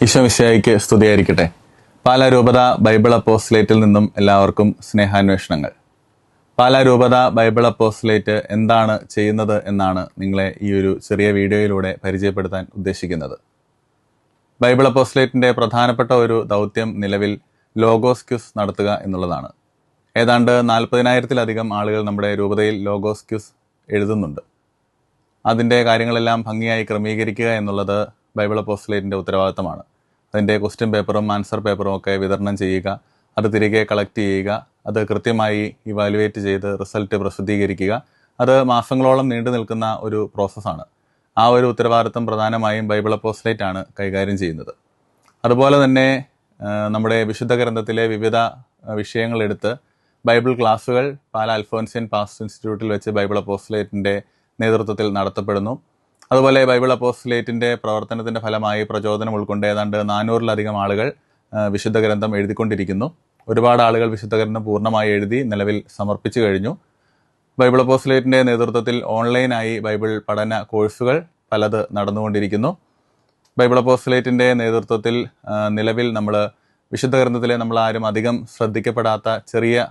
ഈശോമിശിഹായ്ക്ക് സ്തുതിയായിരിക്കട്ടെ. പാലാ രൂപത ബൈബിൾ അപ്പോസ്ലേറ്റിൽ നിന്നും എല്ലാവർക്കും സ്നേഹാന്വേഷണങ്ങൾ. പാലാ രൂപത ബൈബിൾ അപ്പോസ്ലേറ്റ് എന്താണ് ചെയ്യുന്നത് എന്നാണ് നിങ്ങളെ ഈ ഒരു ചെറിയ വീഡിയോയിലൂടെ പരിചയപ്പെടുത്താൻ ഉദ്ദേശിക്കുന്നത്. ബൈബിൾ അപ്പോസ്ലേറ്റിൻ്റെ പ്രധാനപ്പെട്ട ഒരു ദൗത്യം നിലവിൽ ലോഗോസ് ക്യൂസ് നടത്തുക എന്നുള്ളതാണ്. ഏതാണ്ട് 40,000-ലധികം ആളുകൾ നമ്മുടെ രൂപതയിൽ ലോഗോസ് ക്യൂസ് എഴുതുന്നുണ്ട്. അതിൻ്റെ കാര്യങ്ങളെല്ലാം ഭംഗിയായി ക്രമീകരിക്കുക എന്നുള്ളത് ബൈബിൾ അപ്പോസ്ലേറ്റിൻ്റെ ഉത്തരവാദിത്തമാണ്. അതിൻ്റെ ക്വസ്റ്റ്യൻ പേപ്പറും ആൻസർ പേപ്പറും ഒക്കെ വിതരണം ചെയ്യുക, അത് തിരികെ കളക്ട് ചെയ്യുക, അത് കൃത്യമായി ഇവാലുവേറ്റ് ചെയ്ത് റിസൾട്ട് പ്രസിദ്ധീകരിക്കുക. അത് മാസങ്ങളോളം നീണ്ടു നിൽക്കുന്ന ഒരു പ്രോസസ്സാണ്. ആ ഒരു ഉത്തരവാദിത്തം പ്രധാനമായും ബൈബിൾ അപ്പോസ്ലേറ്റ് ആണ് കൈകാര്യം ചെയ്യുന്നത്. അതുപോലെ തന്നെ നമ്മുടെ വിശുദ്ധ ഗ്രന്ഥത്തിലെ വിവിധ വിഷയങ്ങളെടുത്ത് ബൈബിൾ ക്ലാസ്സുകൾ പാലാ അൽഫോൻസിയൻ പാസ്റ്റർ ഇൻസ്റ്റിറ്റ്യൂട്ടിൽ വെച്ച് ബൈബിൾ അപ്പോസ്ലേറ്റിൻ്റെ നേതൃത്വത്തിൽ നടത്തപ്പെടുന്നു. അതുപോലെ ബൈബിൾ അപ്പോസ്ലേറ്റിൻ്റെ പ്രവർത്തനത്തിൻ്റെ ഫലമായി പ്രചോദനം ഉൾക്കൊണ്ട് ഏതാണ്ട് 400-ലധികം ആളുകൾ വിശുദ്ധ ഗ്രന്ഥം എഴുതിക്കൊണ്ടിരിക്കുന്നു. ഒരുപാട് ആളുകൾ വിശുദ്ധ ഗ്രന്ഥം പൂർണ്ണമായി എഴുതി നിലവിൽ സമർപ്പിച്ചു കഴിഞ്ഞു. ബൈബിൾ അപ്പോസ്ലേറ്റിൻ്റെ നേതൃത്വത്തിൽ ഓൺലൈനായി ബൈബിൾ പഠന കോഴ്സുകൾ പലത് നടന്നുകൊണ്ടിരിക്കുന്നു. ബൈബിൾ അപ്പോസ്ലേറ്റിൻ്റെ നേതൃത്വത്തിൽ നിലവിൽ നമ്മൾ വിശുദ്ധ ഗ്രന്ഥത്തിലെ നമ്മളാരും അധികം ശ്രദ്ധിക്കപ്പെടാത്ത ചെറിയ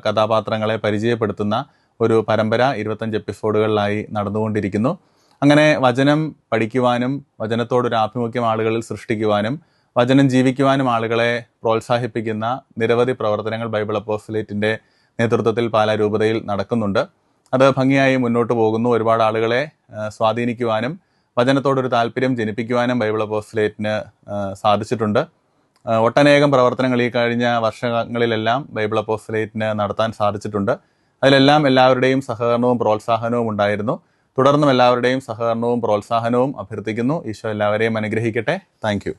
കഥാപാത്രങ്ങളെ പരിചയപ്പെടുത്തുന്ന ഒരു പരമ്പര 25 എപ്പിസോഡുകളിലായി നടന്നുകൊണ്ടിരിക്കുന്നു. അങ്ങനെ വചനം പഠിക്കുവാനും വചനത്തോടൊരു ആഭിമുഖ്യം ആളുകളിൽ സൃഷ്ടിക്കുവാനും വചനം ജീവിക്കുവാനും ആളുകളെ പ്രോത്സാഹിപ്പിക്കുന്ന നിരവധി പ്രവർത്തനങ്ങൾ ബൈബിൾ അപ്പോസ്ലേറ്റിൻ്റെ നേതൃത്വത്തിൽ പാലാ രൂപതയിൽ നടക്കുന്നുണ്ട്. അത് ഭംഗിയായി മുന്നോട്ട് പോകുന്നു. ഒരുപാട് ആളുകളെ സ്വാധീനിക്കുവാനും വചനത്തോടൊരു താല്പര്യം ജനിപ്പിക്കുവാനും ബൈബിൾ അപ്പോസ്ലേറ്റിന് സാധിച്ചിട്ടുണ്ട്. ഒട്ടനേകം പ്രവർത്തനങ്ങൾ ഈ കഴിഞ്ഞ വർഷങ്ങളിലെല്ലാം ബൈബിൾ അപ്പോസ്ലേറ്റിന് നടത്താൻ സാധിച്ചിട്ടുണ്ട്. അതിലെല്ലാം എല്ലാവരുടെയും സഹകരണവും പ്രോത്സാഹനവും ഉണ്ടായിരുന്നു. തുടർന്നും എല്ലാവരുടെയും സഹകരണവും പ്രോത്സാഹനവും അഭ്യർത്ഥിക്കുന്നു. ഈശോ എല്ലാവരെയും അനുഗ്രഹിക്കട്ടെ. Thank you.